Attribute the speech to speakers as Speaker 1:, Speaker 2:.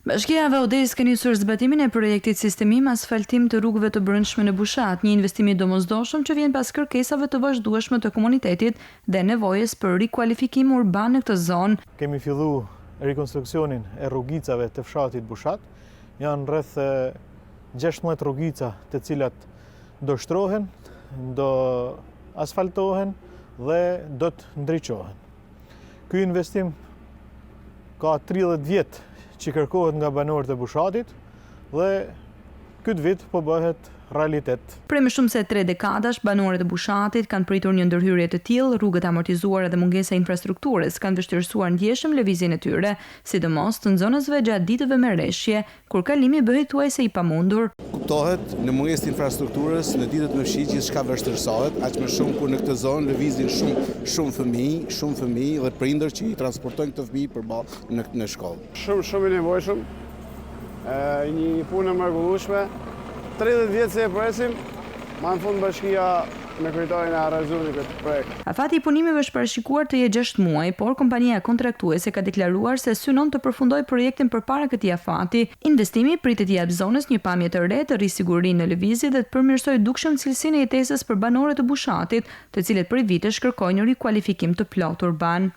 Speaker 1: Bashkia Avaodes ka nisur zbatimin e projektit sistemim asfaltim të rrugëve të brendshme në Bushat, një investim i domosdoshëm që vjen pas kërkesave të vazhdueshme të komunitetit dhe nevojës për rikualifikim urban në këtë zonë.
Speaker 2: Kemi filluar rekonstruksionin e rrugicave të fshatit Bushat. Janë rreth 16 rrugica të cilat do shtrohen, do asfaltohen dhe do të ndriçohen. Ky investim ka 30 vjet që kërkohet nga banorët e Bushatit dhe këtë vit po bëhet realitet.
Speaker 1: Prej më shumë se 3 dekadash, banorët e Bushatit kanë pritur një ndërhyrje të tillë, rrugët amortizuara dhe mungesa e infrastrukturës kanë vështirësuar ndjeshëm lëvizjen e tyre, sidomos të zonësve gjatë ditëve me rreshje, kur kalimi bëhej thuajse i pamundur.
Speaker 3: Kuptohet në mungesë të infrastrukturës në ditët me fshi gjithçka vështirësohet, aq më shumë kur në këtë zonë lëvizin shumë fëmijë dhe prindër që i transportojnë këto fëmijë përballë në shkollë.
Speaker 4: Shumë i nevojshëm. Një punë e mrekullueshme. 30 vjetë se e presim, ma në fund bashkia me kryetarin e realizoi këtë projekt.
Speaker 1: Afati i punimeve është parashikuar të jetë 6 muaj, por kompania kontraktuese ka deklaruar se synon të përfundojë projektin përpara këtij afati. Investimi pritet të japë zonës një pamje të re, të rrisë sigurinë në lëvizje dhe të përmirësojë dukshëm cilësinë e jetesës për banorët e Bushatit, të cilët prej vitesh kërkojnë një rikualifikim të plotë urban.